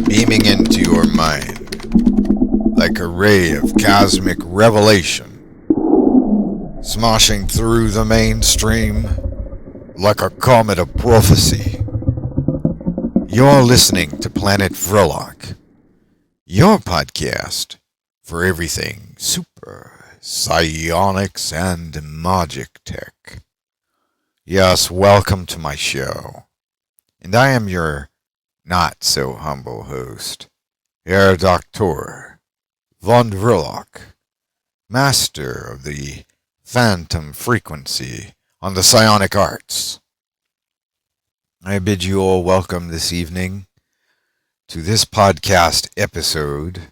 beaming into your mind like a ray of cosmic revelation, smashing through the mainstream like a comet of prophecy. You're listening to Planet Vrilock, your podcast for everything super, psionics, and magic tech. Yes, welcome to my show. And I am your not-so-humble host, Herr Doktor von Vrilock, master of the phantom frequency on the psionic arts. I bid you all welcome this evening to this podcast episode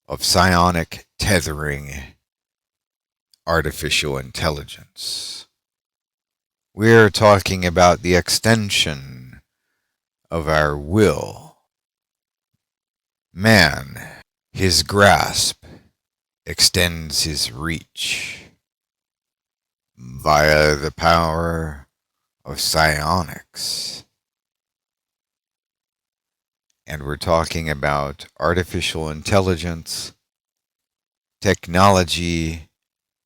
of Psionic Tethering Artificial Intelligence. We're talking about the extension of our will. Man, his grasp extends his reach via the power of psionics. And we're talking about artificial intelligence, technology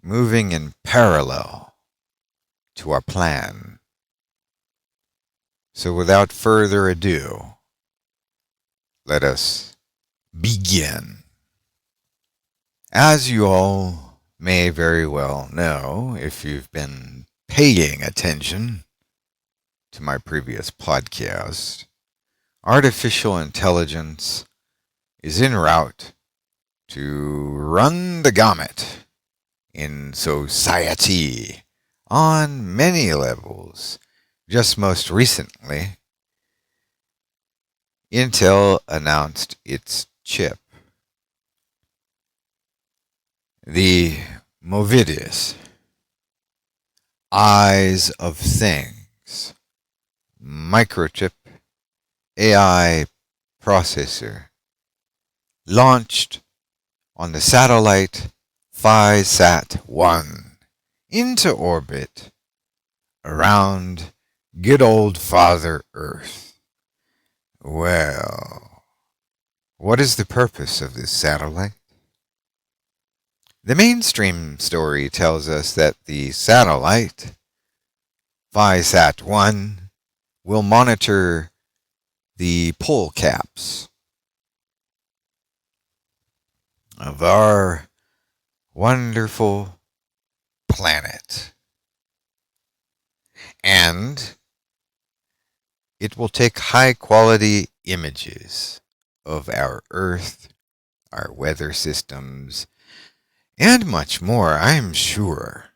moving in parallel to our plan. So without further ado, let us begin. As you all may very well know, if you've been paying attention to my previous podcast, artificial intelligence is en route to run the gamut in society on many levels. Just most recently, Intel announced its chip, the Movidius Eyes of Things microchip AI processor, launched on the satellite PhiSat-1 into orbit around good old Father Earth. Well, what is the purpose of this satellite? The mainstream story tells us that the satellite, PhiSat-1, will monitor the pole caps of our wonderful planet. And it will take high-quality images of our Earth, our weather systems, and much more, I'm sure.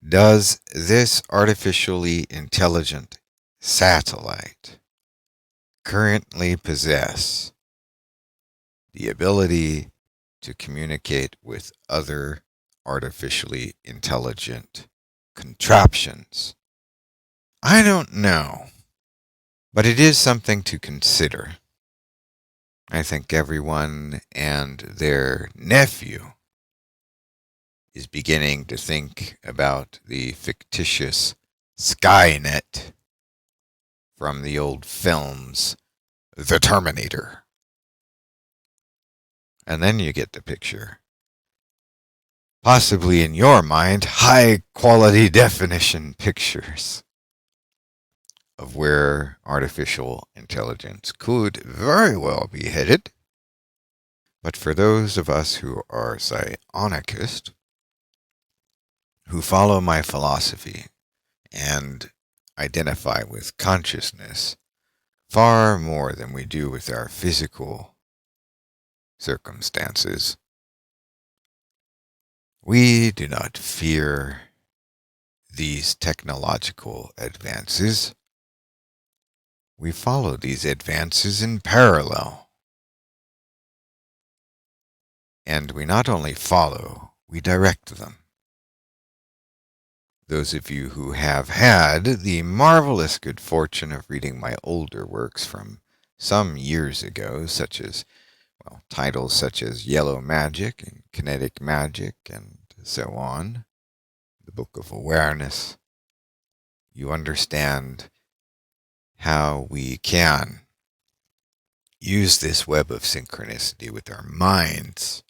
Does this artificially intelligent satellite currently possess the ability to communicate with other artificially intelligent contraptions? I don't know, but it is something to consider. I think everyone and their nephew is beginning to think about the fictitious Skynet from the old films, The Terminator. And then you get the picture. Possibly in your mind, high-quality definition pictures of where artificial intelligence could very well be headed. But for those of us who are psionicists, who follow my philosophy and identify with consciousness far more than we do with our physical circumstances, we do not fear these technological advances. We follow these advances in parallel. And we not only follow, we direct them. Those of you who have had the marvelous good fortune of reading my older works from some years ago, such as, titles such as Yellow Magic and Kinetic Magic and so on, the Book of Awareness, you understand how we can use this web of synchronicity with our minds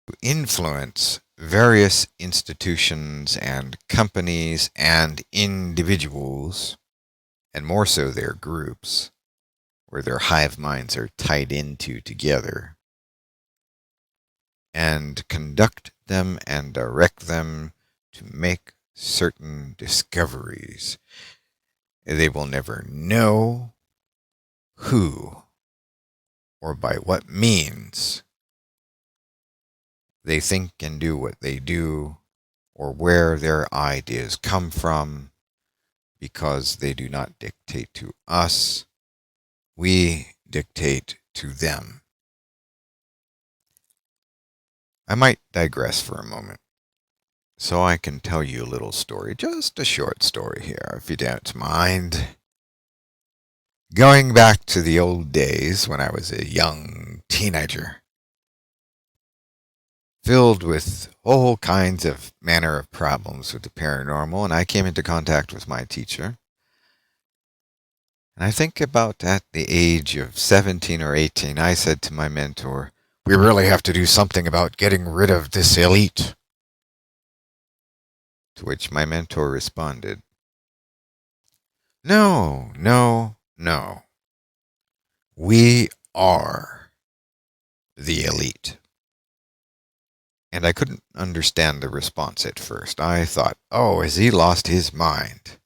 to influence various institutions and companies and individuals, and more so their groups, where their hive minds are tied into together, and conduct them and direct them to make certain discoveries. They will never know who or by what means they think and do what they do, or where their ideas come from, because they do not dictate to us. We dictate to them. I might digress for a moment, so I can tell you a little story, just a short story here, if you don't mind. Going back to the old days when I was a young teenager, filled with all kinds of manner of problems with the paranormal, and I came into contact with my teacher. And I think about at the age of 17 or 18, I said to my mentor, "We really have to do something about getting rid of this elite." To which my mentor responded, "No, no, no. We are the elite." And I couldn't understand the response at first. I thought, oh, has he lost his mind?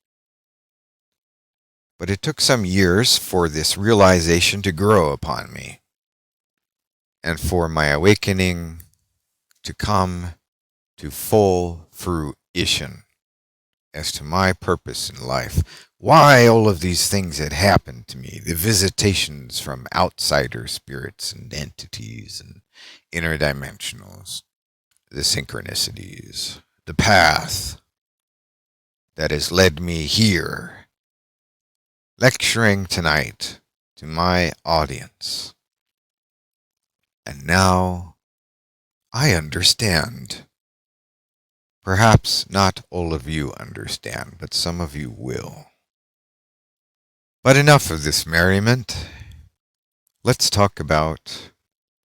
But it took some years for this realization to grow upon me, and for my awakening to come to full fruition as to my purpose in life. Why all of these things had happened to me, the visitations from outsider spirits and entities and interdimensionals, the synchronicities, the path that has led me here, lecturing tonight to my audience. And now I understand. Perhaps not all of you understand, but some of you will. But enough of this merriment. Let's talk about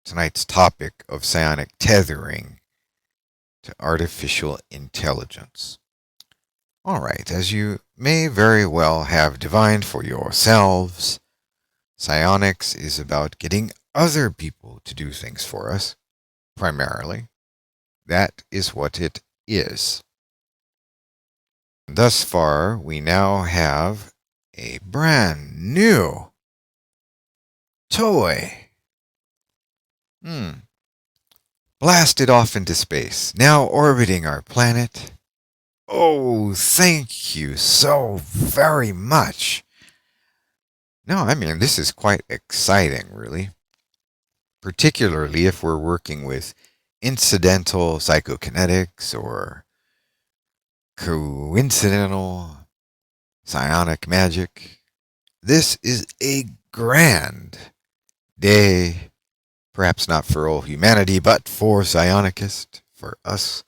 tonight's topic of psionic tethering to artificial intelligence. All right, as you may very well have divined for yourselves, psionics is about getting other people to do things for us, primarily. That is what it is. Thus far, we now have a brand new toy. Blasted off into space, now orbiting our planet. Oh, thank you so very much. No, I mean, this is quite exciting, really. Particularly if we're working with incidental psychokinetics or coincidental psionic magic. This is a grand day, perhaps not for all humanity, but for psionicists, for us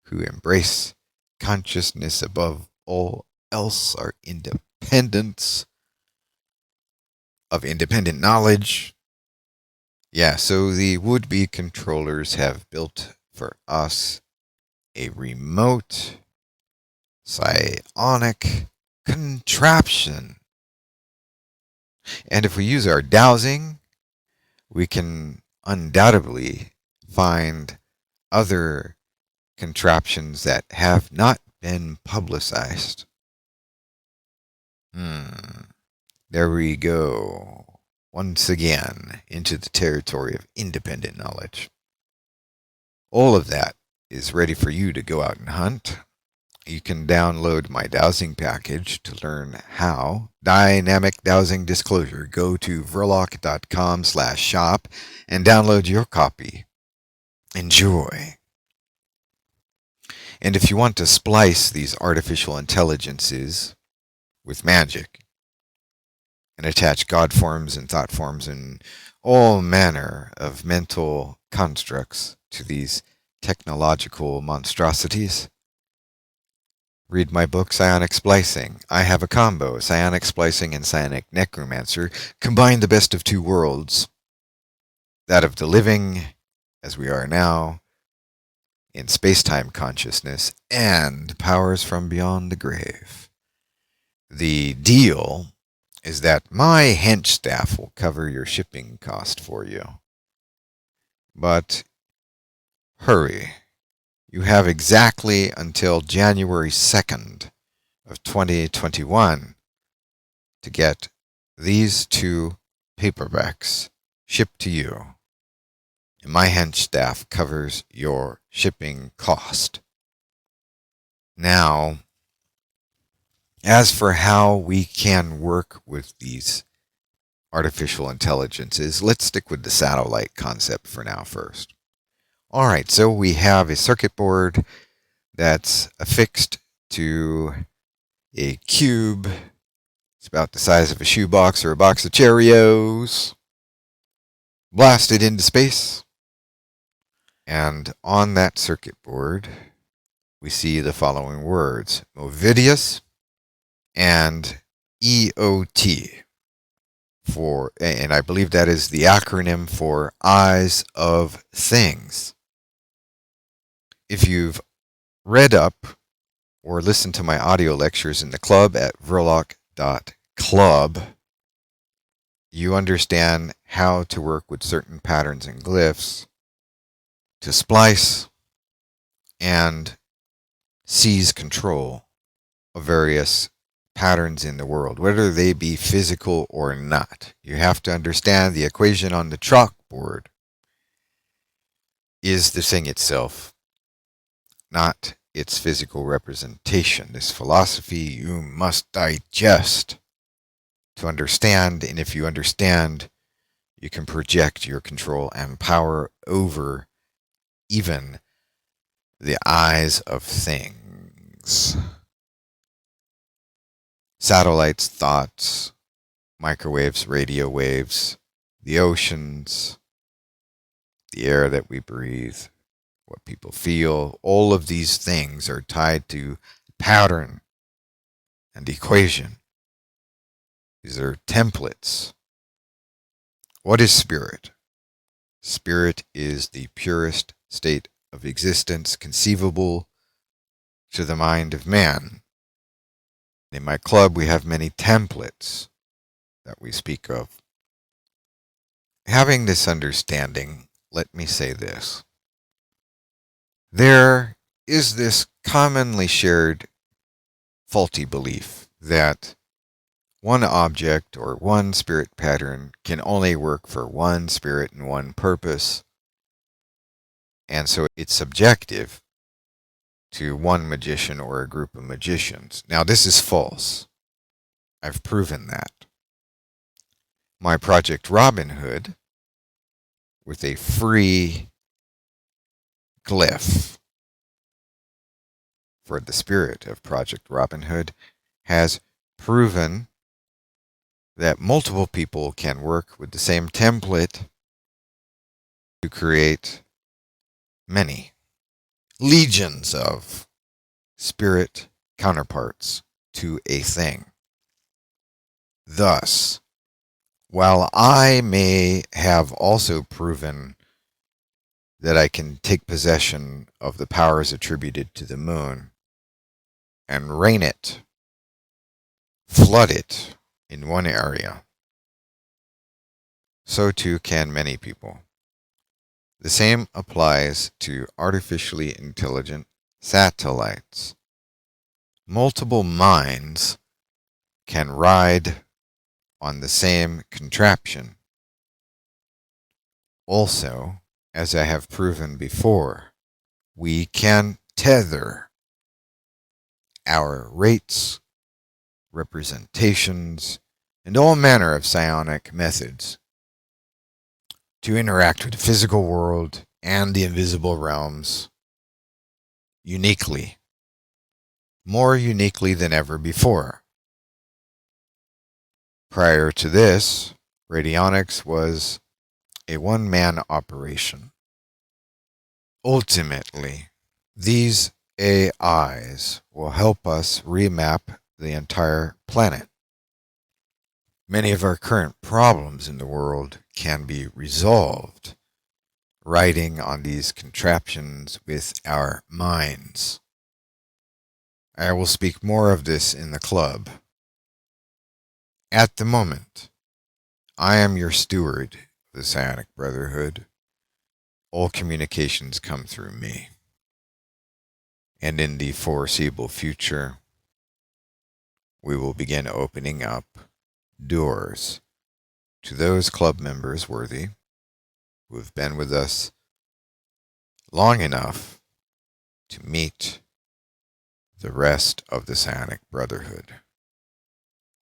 who embrace consciousness above all else, our independence of independent knowledge. Yeah, so the would-be controllers have built for us a remote psionic contraption. And if we use our dowsing, we can undoubtedly find other contraptions that have not been publicized. There we go. Once again, into the territory of independent knowledge. All of that is ready for you to go out and hunt. You can download my dowsing package to learn how. Dynamic Dowsing Disclosure. Go to vrilock.com/shop and download your copy. Enjoy. And if you want to splice these artificial intelligences with magic and attach God forms and thought forms and all manner of mental constructs to these technological monstrosities, Read my book, Psionic Splicing. I have a combo, Psionic Splicing and Psionic Necromancer, combine the best of two worlds, that of the living, as we are now, in space-time consciousness, and powers from beyond the grave. The deal is that my hench staff will cover your shipping cost for you. But hurry. You have exactly until January 2nd of 2021 to get these two paperbacks shipped to you. And my hench staff covers your shipping cost. Now, as for how we can work with these artificial intelligences, let's stick with the satellite concept for now first. All right, so we have a circuit board that's affixed to a cube. It's about the size of a shoebox or a box of Cheerios, blasted into space. And on that circuit board, we see the following words: Movidius and EOT. And I believe that is the acronym for Eyes of Things. If you've read up or listened to my audio lectures in the club at vrilock.club, you understand how to work with certain patterns and glyphs to splice and seize control of various patterns in the world, whether they be physical or not. You have to understand the equation on the chalkboard is the thing itself, not its physical representation. This philosophy you must digest to understand, and if you understand, you can project your control and power over even the eyes of things. Satellites, thoughts, microwaves, radio waves, the oceans, the air that we breathe, what people feel, all of these things are tied to pattern and equation. These are templates. What is spirit? Spirit is the purest state of existence conceivable to the mind of man. In my club, we have many templates that we speak of. Having this understanding, let me say this. There is this commonly shared faulty belief that one object or one spirit pattern can only work for one spirit and one purpose, and so it's subjective to one magician or a group of magicians. Now, this is false. I've proven that. My project Robin Hood, with a free glyph for the spirit of Project Robin Hood, has proven that multiple people can work with the same template to create many legions of spirit counterparts to a thing. Thus, while I may have also proven that I can take possession of the powers attributed to the moon and rain it, flood it in one area, so too can many people. The same applies to artificially intelligent satellites. Multiple minds can ride on the same contraption. Also, as I have proven before, we can tether our rates, representations, and all manner of psionic methods to interact with the physical world and the invisible realms uniquely, more uniquely than ever before. Prior to this, radionics was a one-man operation. Ultimately, these AIs will help us remap the entire planet. Many of our current problems in the world can be resolved writing on these contraptions with our minds. I will speak more of this in the club. At the moment, I am your steward of the Psionic Brotherhood. All communications come through me. And in the foreseeable future, we will begin opening up doors to those club members worthy who have been with us long enough to meet the rest of the Psionic Brotherhood.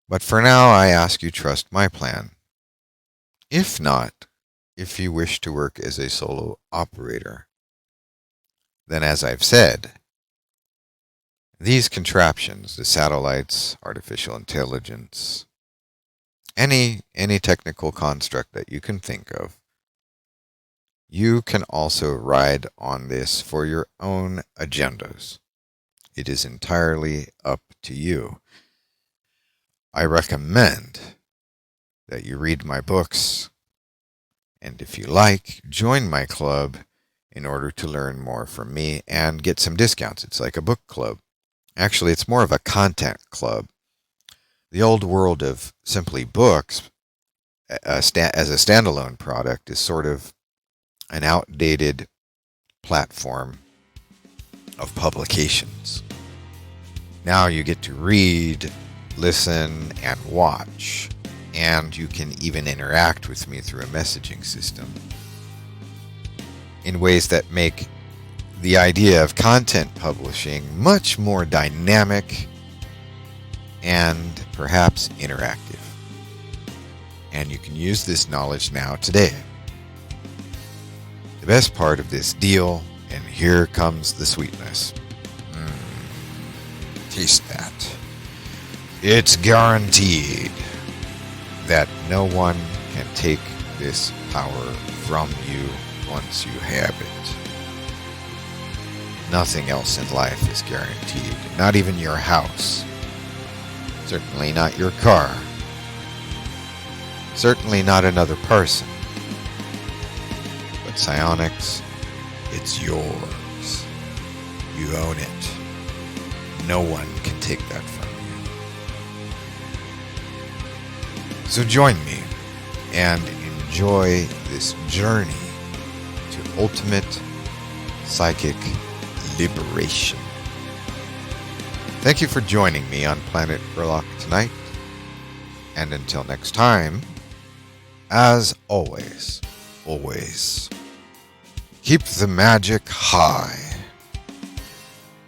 But for now, I ask you trust my plan. If not, if you wish to work as a solo operator, then as I've said, these contraptions, the satellites, artificial intelligence, any technical construct that you can think of, you can also ride on this for your own agendas. It is entirely up to you. I recommend that you read my books, and if you like, join my club in order to learn more from me and get some discounts. It's like a book club. Actually, it's more of a content club. The old world of simply books as a standalone product is sort of an outdated platform of publications. Now you get to read, listen, and watch, and you can even interact with me through a messaging system in ways that make the idea of content publishing much more dynamic and perhaps interactive. And you can use this knowledge now today. The best part of this deal, and here comes the sweetness. Taste that. It's guaranteed that no one can take this power from you once you have it. Nothing else in life is guaranteed, not even your house. Certainly not your car. Certainly not another person. But psionics, it's yours. You own it. No one can take that from you. So join me and enjoy this journey to ultimate psychic liberation. Thank you for joining me on Planet Vrilock tonight. And until next time, as always, keep the magic high.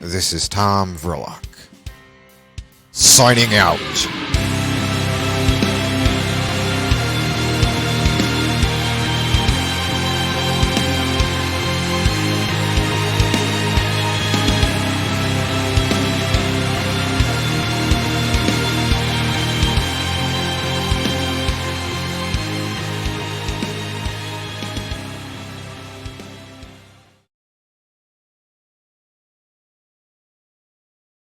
This is Tom Vrilock, signing out.